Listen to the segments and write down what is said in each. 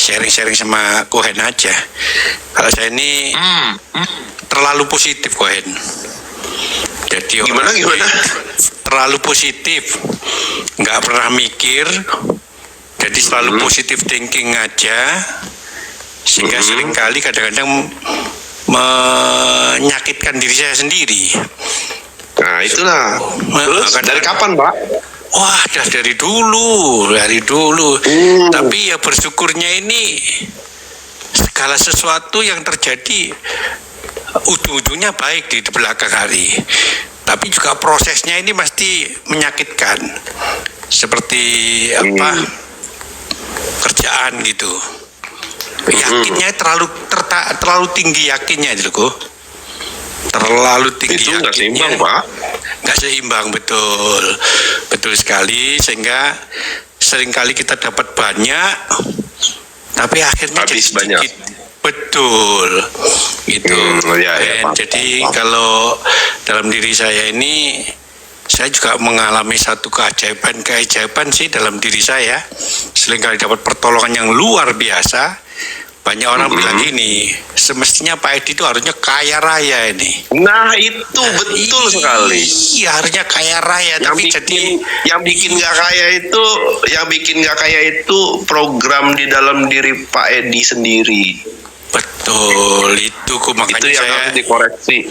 sharing-sharing sama Kohen aja. Kalau saya ini terlalu positif Kohen. Jadi Gimana? terlalu positif, nggak pernah mikir. Jadi selalu positif thinking aja, sehingga seringkali kadang-kadang menyakitkan diri saya sendiri. Nah itulah. Terus dari kapan, Pak? Wah, dari dulu. Tapi ya bersyukurnya ini segala sesuatu yang terjadi ujung-ujungnya baik di belakang hari. Tapi juga prosesnya ini pasti menyakitkan. Seperti kerjaan gitu. Yakinnya terlalu tinggi yakinnya gitu kok. Terlalu tinggi itu nggak yakinnya. seimbang, Pak. Nggak seimbang, betul sekali, sehingga seringkali kita dapat banyak tapi akhirnya habis jadi banyak. sedikit. Betul gitu. Jadi kalau dalam diri saya ini, saya juga mengalami satu keajaiban sih dalam diri saya. Seringkali dapat pertolongan yang luar biasa. Banyak orang bilang gini, semestinya Pak Edi itu harusnya kaya raya ini. Nah itu betul sekali. Iya, harusnya kaya raya. Yang bikin nggak kaya itu program di dalam diri Pak Edi sendiri. Betul, itu makanya itu yang harus dikoreksi.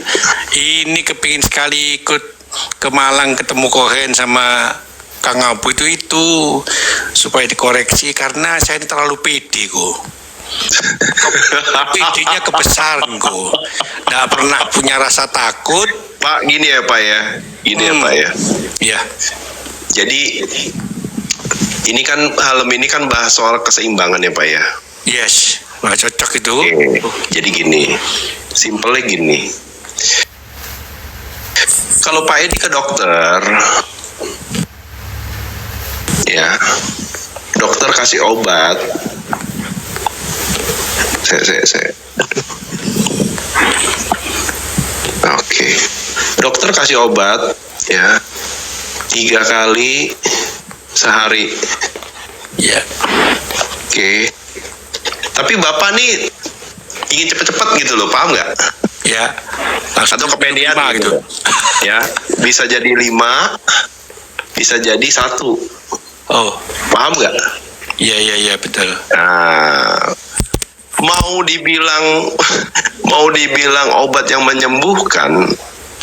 Ini kepingin sekali ikut ke Malang ketemu Kohen sama Kang Abu itu supaya dikoreksi, karena saya ini terlalu pede kok. Pedenya kebesaran kok. Nggak pernah punya rasa takut. Pak, gini ya Pak ya. Iya. Jadi ini kan ini kan bahas soal keseimbangan ya Pak ya. Yes, wah cocok itu. Jadi gini, simpelnya gini. Kalau Pak Edi ke dokter, ya, dokter kasih obat. Oke. Dokter kasih obat ya 3 kali sehari. Ya. Oke. Tapi Bapak nih ingin cepet-cepet gitu loh, paham nggak? Ya. Atau kepedean gitu. Ya, bisa jadi 5, bisa jadi 1. Oh, paham nggak? Iya betul. Nah, mau dibilang obat yang menyembuhkan,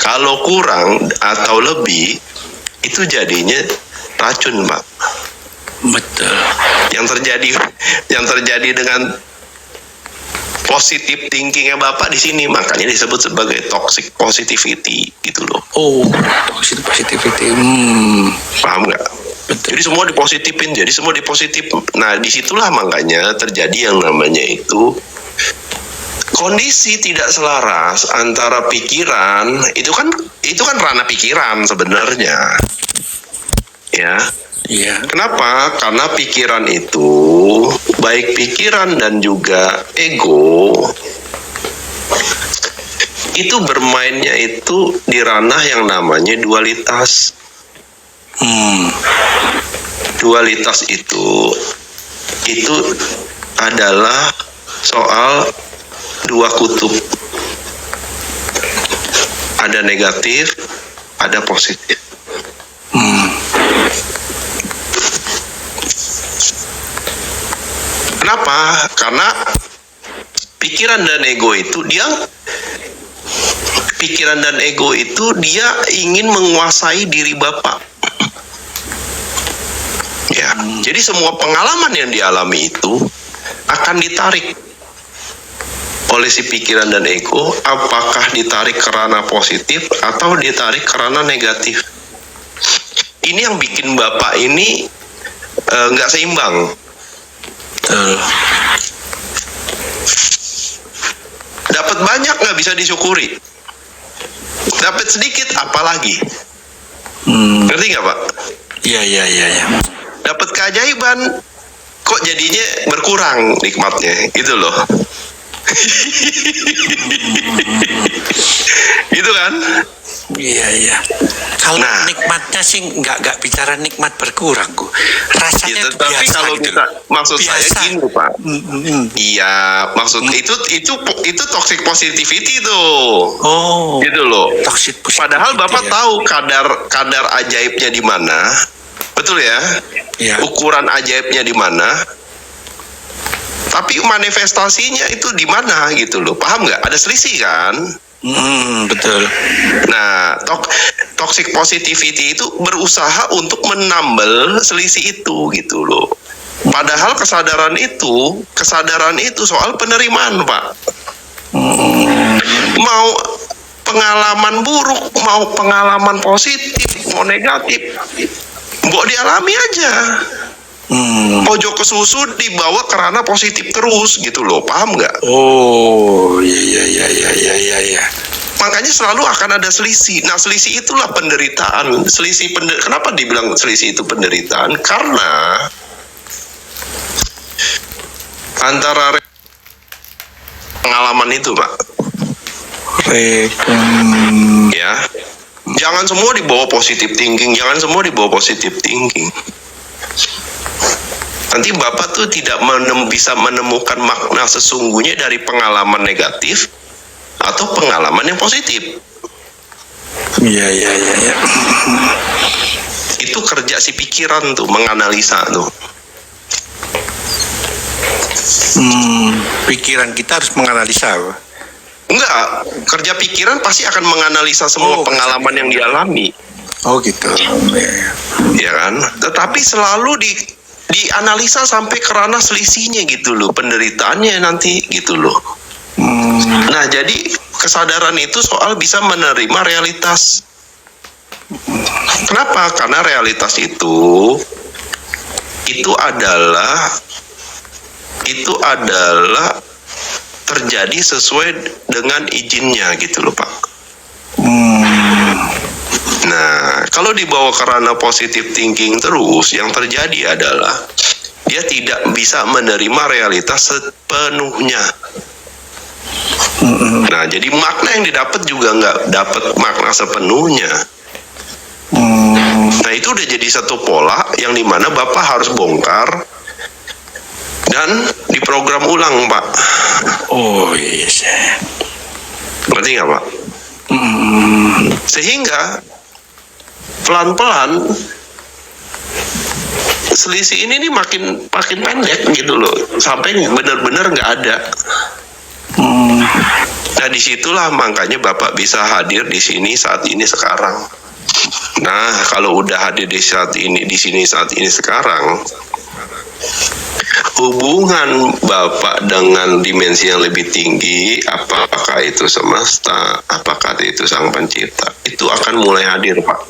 kalau kurang atau lebih itu jadinya racun, Pak. Betul. Yang terjadi dengan positive thinkingnya Bapak di sini, makanya disebut sebagai toxic positivity gitu loh. Oh, toxic positivity. Paham nggak? Jadi semua dipositifin, Nah, disitulah makanya terjadi yang namanya itu kondisi tidak selaras antara pikiran, itu kan ranah pikiran sebenarnya. Ya. Iya. Kenapa? Karena pikiran itu, baik pikiran dan juga ego, itu bermainnya itu di ranah yang namanya dualitas. Dualitas itu adalah soal 2 kutub. Ada negatif, ada positif. Kenapa? Karena pikiran dan ego itu dia ingin menguasai diri Bapak. Ya, jadi semua pengalaman yang dialami itu akan ditarik oleh si pikiran dan ego, apakah ditarik ke ranah positif atau ditarik ke ranah negatif. Ini yang bikin Bapak ini nggak seimbang. Dapat banyak nggak bisa disyukuri, dapat sedikit apalagi. Ngerti nggak Pak? Iya. Dapat keajaiban, kok jadinya berkurang nikmatnya, gitu loh. Gitu kan? Iya. Kalau Nah. nikmatnya sih nggak bicara nikmat berkurang, Bu. Rasanya Ya, itu tetapi biasa kalau gitu kita, loh. maksud saya Biasa. gini Pak. Iya, maksud itu toxic positivity tuh. Oh. Gitu loh. Toxic positivity, Padahal Bapak ya. tahu kadar ajaibnya di mana. Betul ya? Iya. Ukuran ajaibnya di mana? Tapi manifestasinya itu di mana gitu loh. Paham nggak? Ada selisih kan? Betul. Nah, toxic positivity itu berusaha untuk menambal selisih itu gitu loh. Padahal kesadaran itu soal penerimaan, Pak. Mau pengalaman buruk, mau pengalaman positif, mau negatif, mbok dialami aja. Pojok ke susu dibawa ke ranah positif terus gitu loh, paham nggak? Oh, iya. Makanya selalu akan ada selisih. Nah, selisih itulah penderitaan. Kenapa dibilang selisih itu penderitaan? Karena antara pengalaman itu, Pak. Ya. Jangan semua dibawa positive thinking, Nanti Bapak tuh tidak bisa menemukan makna sesungguhnya dari pengalaman negatif atau pengalaman yang positif. Iya. Itu kerja si pikiran tuh, menganalisa tuh. Pikiran kita harus menganalisa, Pak. Enggak, kerja pikiran pasti akan menganalisa semua pengalaman yang dialami. Oh gitu. Ya kan? Tetapi selalu dianalisa sampai ke ranah selisihnya gitu loh, penderitaannya nanti gitu loh. Nah, jadi kesadaran itu soal bisa menerima realitas. Kenapa? Karena realitas itu adalah terjadi sesuai dengan izinnya gitu loh, Pak. Nah, kalau dibawa ke ranah positive thinking terus, yang terjadi adalah dia tidak bisa menerima realitas sepenuhnya. Nah, jadi makna yang didapat juga nggak dapat makna sepenuhnya. Nah, itu udah jadi satu pola yang dimana Bapak harus bongkar dan diprogram ulang, Pak. Oh yes. Berarti nggak, Pak? Sehingga pelan-pelan selisih ini nih makin pendek gitu loh, sampai benar-benar nggak ada. Nah, disitulah makanya Bapak bisa hadir di sini saat ini sekarang. Nah, kalau udah hadir di sini saat ini sekarang, hubungan Bapak dengan dimensi yang lebih tinggi, apakah itu semesta, apakah itu Sang Pencipta, itu akan mulai hadir, Pak.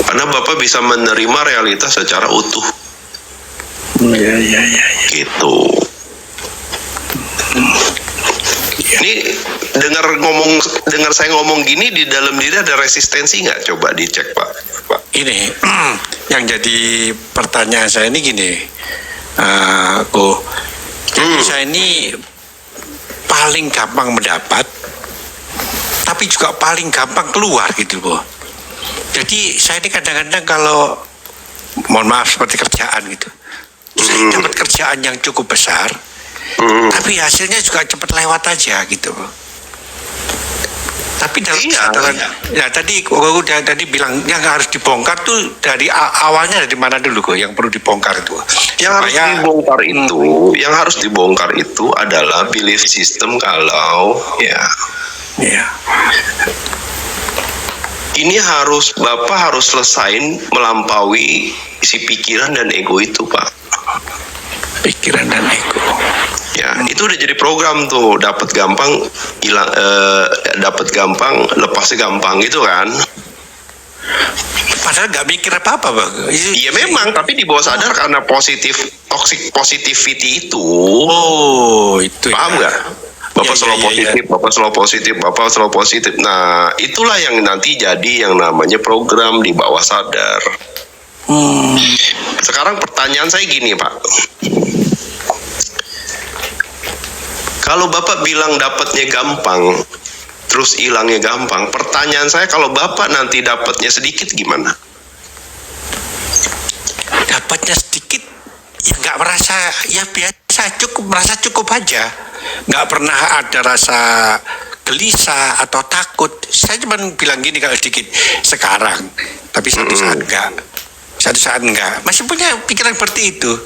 Karena Bapak bisa menerima realitas secara utuh. Iya. Gitu. Ini dengar saya ngomong gini, di dalam diri ada resistensi nggak? Coba dicek, Pak. Ini yang jadi pertanyaan saya ini gini, jadi saya ini paling gampang mendapat, tapi juga paling gampang keluar gitu, Bu. Jadi saya ini kadang-kadang kalau, mohon maaf seperti kerjaan gitu, saya dapat kerjaan yang cukup besar, tapi hasilnya juga cepat lewat aja gitu, Bu. Tapi dalam kesadaran, ya tadi udah bilang yang harus dibongkar tuh dari awalnya dari mana dulu, kok yang perlu dibongkar itu? Yang harus dibongkar itu adalah belief system kalau ini Bapak harus selesain melampaui si pikiran dan ego itu, Pak. Pikiran dan ego. Ya, itu udah jadi program tuh, dapat gampang lepasnya gampang gitu kan. Padahal nggak mikir apa-apa, Bang. Iya memang, tapi di bawah sadar karena toxic positivity itu. Oh, itu. Paham nggak? Bapak selalu positif. Nah, itulah yang nanti jadi yang namanya program di bawah sadar. Sekarang pertanyaan saya gini, Pak. Kalau Bapak bilang dapatnya gampang, terus hilangnya gampang, pertanyaan saya kalau Bapak nanti dapatnya sedikit gimana? Dapatnya sedikit, ya nggak merasa, ya biasa, merasa cukup aja. Nggak pernah ada rasa gelisah atau takut. Saya cuma bilang gini kalau sedikit sekarang, tapi satu saat enggak. Satu saat enggak. Masih punya pikiran seperti itu.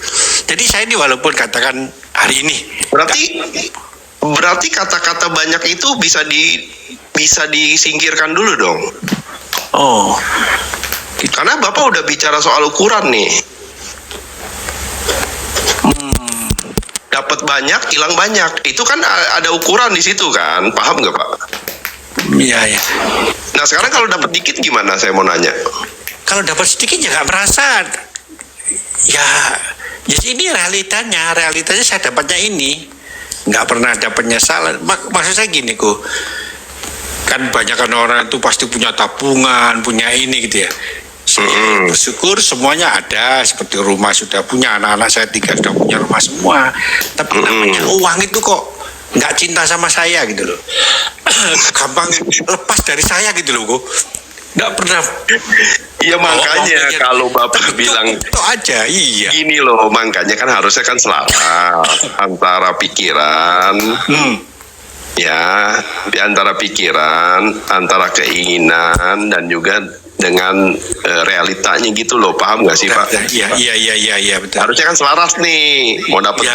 Jadi saya ini walaupun katakan hari ini. Berarti kata-kata banyak itu bisa disingkirkan dulu dong. Oh. Karena Bapak udah bicara soal ukuran nih. Dapat banyak, hilang banyak. Itu kan ada ukuran di situ kan. Paham nggak Pak? Iya, ya. Nah sekarang kalau dapat dikit gimana? Saya mau nanya. Kalau dapat sedikit ya nggak merasa. Ya ini realitanya saya dapatnya ini. Nggak pernah dapatnya salah. Maksud saya gini kok. Kan banyak kan orang itu pasti punya tabungan, punya ini gitu ya. Saya bersyukur semuanya ada, seperti rumah sudah punya, anak-anak saya 3 sudah punya rumah semua. Tapi namanya uang itu kok nggak cinta sama saya gitu loh. Gampang lepas dari saya gitu loh kok. Nggak pernah. Iya makanya kalau Bapak bilang itu aja, iya. Gini loh, makanya kan harusnya kan selaras antara pikiran, ya, di antara pikiran, antara keinginan dan juga dengan realitanya gitu loh, paham nggak sih Pak? Iya betul. Harusnya kan selaras nih, mau dapat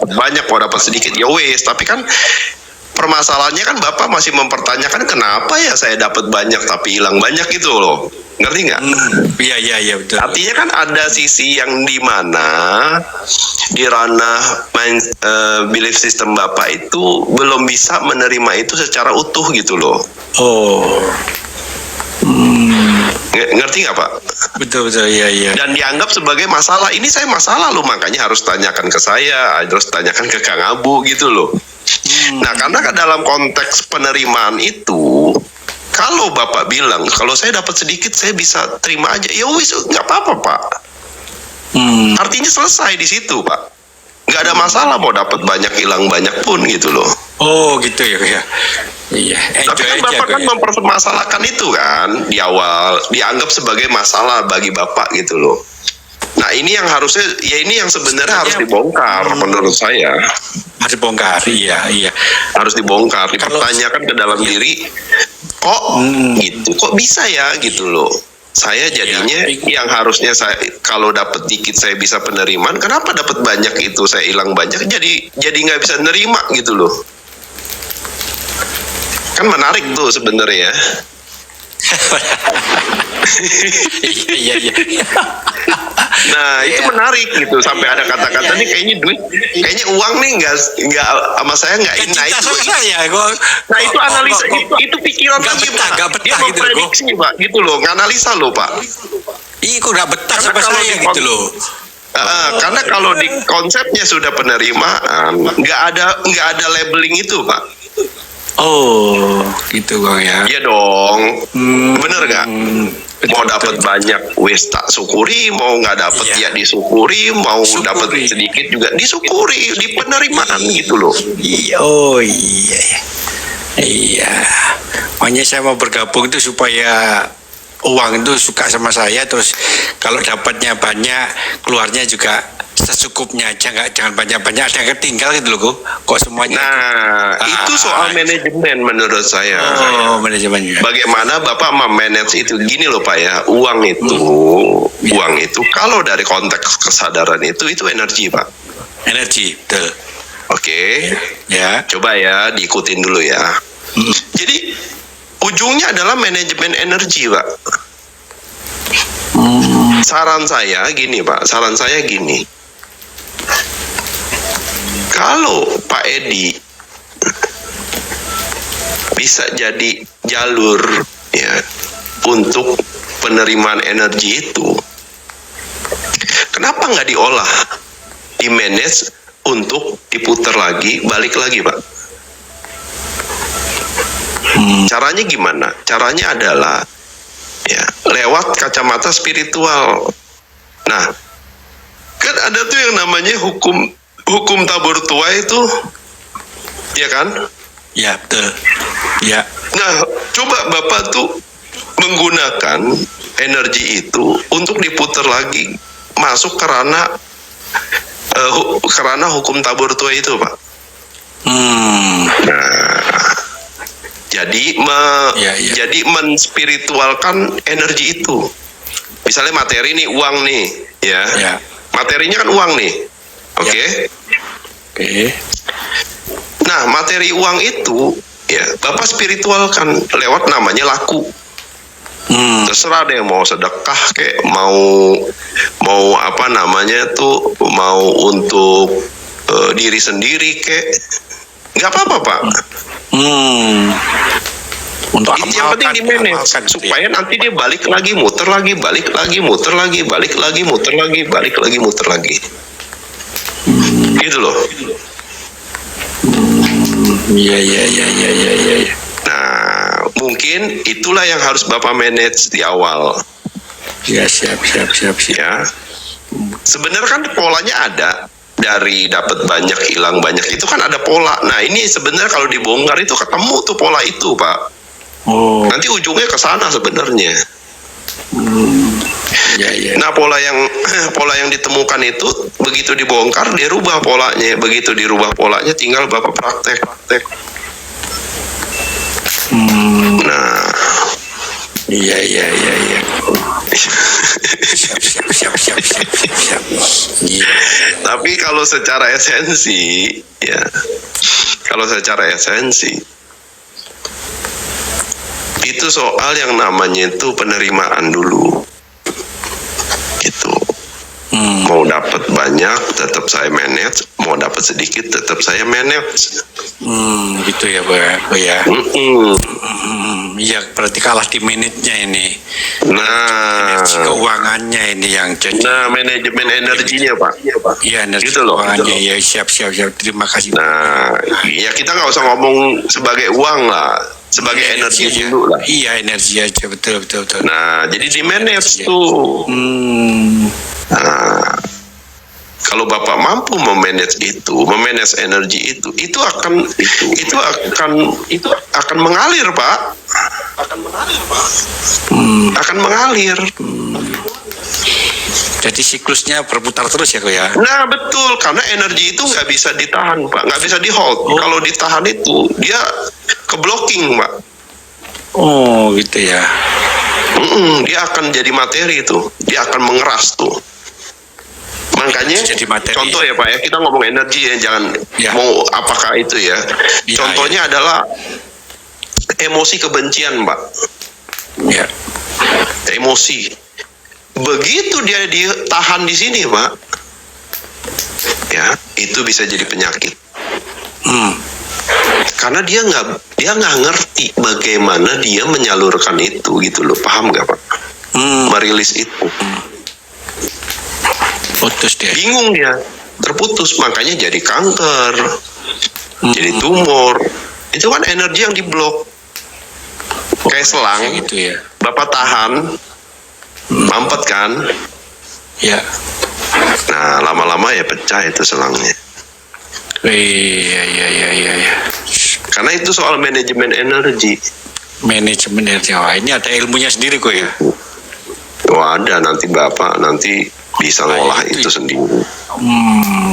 banyak, mau dapat sedikit, ya wes. Tapi kan permasalahannya kan Bapak masih mempertanyakan kenapa ya saya dapat banyak tapi hilang banyak gitu loh, ngerti nggak? Iya betul. Artinya kan ada sisi yang di mana di ranah belief system Bapak itu belum bisa menerima itu secara utuh gitu loh. Oh. Ngerti nggak Pak? Betul iya. Dan dianggap sebagai masalah. Ini saya masalah loh, makanya harus tanyakan ke saya, harus tanyakan ke Kang Abu gitu loh. Nah karena dalam konteks penerimaan itu, kalau Bapak bilang kalau saya dapat sedikit saya bisa terima aja, ya wis nggak apa-apa Pak. Artinya selesai di situ Pak. Nggak ada masalah mau dapat banyak hilang banyak pun gitu loh. Oh gitu ya. Iya. Tapi kan Bapak kan mempermasalahkan itu kan di awal, dianggap sebagai masalah bagi Bapak gitu loh. Nah ini yang harusnya, ya ini yang sebenarnya harus dibongkar menurut saya. Harus dibongkar, iya. Harus dibongkar, dipertanyakan ke dalam diri, kok gitu, kok bisa ya gitu loh. Saya jadinya yang harusnya saya kalau dapat dikit saya bisa penerimaan, kenapa dapat banyak itu saya hilang banyak, jadi nggak bisa nerima gitu loh. Kan menarik tuh sebenarnya ya. Iya. Nah itu menarik gitu, sampai ada kata-kata nih kayaknya duit, kayaknya uang nih nggak sama saya nggak. Nah itu nah itu analisa, itu pikiran lagi Pak. Dia memprediksi Pak gitu loh, nganalisa loh Pak. Iya kok nggak betah sama saya gitu loh. Karena kalau di konsepnya sudah penerimaan, nggak ada labeling itu Pak. Oh, gitu Bang ya. Iya dong. Bener nggak? Mau dapat banyak wes tak syukuri, mau nggak dapat ya disyukuri, mau dapat sedikit juga disyukuri, di penerimaan gitu loh. Iya. Makanya saya mau bergabung itu supaya uang itu suka sama saya, terus kalau dapatnya banyak, keluarnya juga secukupnya aja, jangan banyak-banyak, ada yang ketinggal gitu loh kok semuanya. Nah itu soal manajemen menurut saya. Manajemen juga. Bagaimana Bapak memanage itu, gini loh Pak ya, uang itu kalau dari konteks kesadaran itu energi Pak. Energi, betul. Oke. Ya. Coba ya diikutin dulu ya. Jadi ujungnya adalah manajemen energi Pak. Saran saya gini Pak, kalau Pak Edi bisa jadi jalur ya untuk penerimaan energi itu, kenapa nggak diolah, di manage untuk diputar lagi, balik lagi Pak? Caranya gimana? Caranya adalah ya lewat kacamata spiritual. Nah, kan ada tuh yang namanya hukum tabur tuai itu, ya kan? Ya, betul. Ya. Nah, coba Bapak tuh menggunakan energi itu untuk diputar lagi masuk ke ranah hukum tabur tua itu, Pak. Nah, jadi jadi menspiritualkan energi itu. Misalnya materi nih, uang nih, ya. Materinya kan uang nih. Oke. Nah, materi uang itu ya Bapak spiritualkan lewat namanya laku. Terserah deh mau sedekah kayak mau apa namanya tuh, mau untuk diri sendiri kayak nggak apa-apa, Pak. Untuk yang penting di manage supaya nanti dia balik lagi, muter lagi, balik lagi, muter lagi, balik lagi, muter lagi, balik lagi, muter lagi. Gitu loh. Iya. Nah, mungkin itulah yang harus Bapak manage di awal. Ya, siap. Ya. Sebenarnya kan polanya ada. Dari dapat banyak, hilang banyak, itu kan ada pola. Nah, ini sebenarnya kalau dibongkar itu ketemu tuh pola itu, Pak. Nanti ujungnya ke sana sebenarnya. Nah, pola yang ditemukan itu begitu dibongkar dia rubah polanya. Begitu dirubah polanya tinggal Bapak praktek. Nah, iya. Siap. Iya. Tapi kalau secara esensi, ya, itu soal yang namanya itu penerimaan dulu. Gitu. Mau dapat banyak tetap saya manage, mau dapat sedikit tetap saya manage. Gitu ya, Pak ya. Iya, berarti kalah di menitnya ini. Nah, Energi keuangannya ini yang jadi. Nah, manajemen energinya, Pak. Iya, energi Gitu loh. keuangannya. Ya, siap. Terima kasih. Nah, ya kita nggak usah ngomong sebagai uang lah, sebagai energi aja. dulu lah. Iya, energi aja, betul. Nah, jadi di manage tuh. Nah, kalau Bapak mampu memanage energi itu akan mengalir, Pak. Akan mengalir. Jadi siklusnya berputar terus ya, kok ya? Nah, betul, karena energi itu nggak bisa ditahan, Pak, nggak bisa di hold. Kalau ditahan itu dia ke blocking, Pak. Oh, gitu ya. Dia akan jadi materi itu, dia akan mengeras tuh. Makanya Jadi materi. Contoh ya, Pak ya, kita ngomong energi ya, jangan mau apakah itu ya. Contohnya adalah emosi kebencian, Pak. Ya. Emosi. Begitu dia ditahan di sini, Pak, ya itu bisa jadi penyakit. Karena dia nggak ngerti bagaimana dia menyalurkan itu, gitu loh. Paham nggak, Pak? Merilis itu. Putus dia. Bingung dia, terputus, makanya jadi kanker, jadi tumor. Itu kan energi yang diblok. Kayak selang, gitu ya. Bapak tahan, mampet kan? Ya. Nah, lama-lama ya pecah itu selangnya. Iya. Karena itu soal manajemen energi. Manajemen energi. Wah, ini ada ilmunya sendiri kok ya. Ada nanti Bapak bisa ngolah itu sendiri.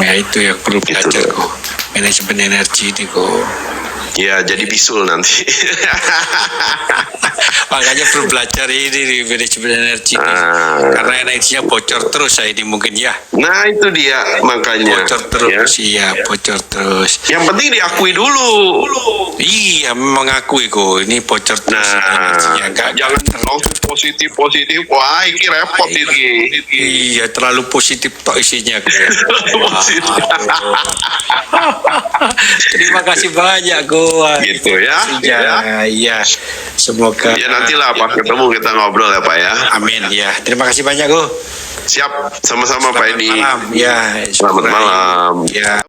Ya itu yang perlu belajar kok. Manajemen energi ini kok. Ya, jadi bisul nanti. Makanya perlu belajar ini di manajemen energi. Karena energinya bocor terus saya ini mungkin ya. Nah, itu dia makanya. Bocor terus, ya. Bocor terus. Yang penting diakui dulu. Iya, mengakui kok. Ini bocor terus energinya. Jangan langsung positif. Wah, ini repot ini. Iya, terlalu positif tok isinya. Terima kasih banyak, Go. Gitu ya. Iya. Semoga. Ya, nantilah pas ketemu kita ngobrol ya, Pak ya. Amin ya. Terima kasih banyak, Go. Siap, sama-sama Pak Edi. Selamat malam. Ya. Selamat malam. Ya.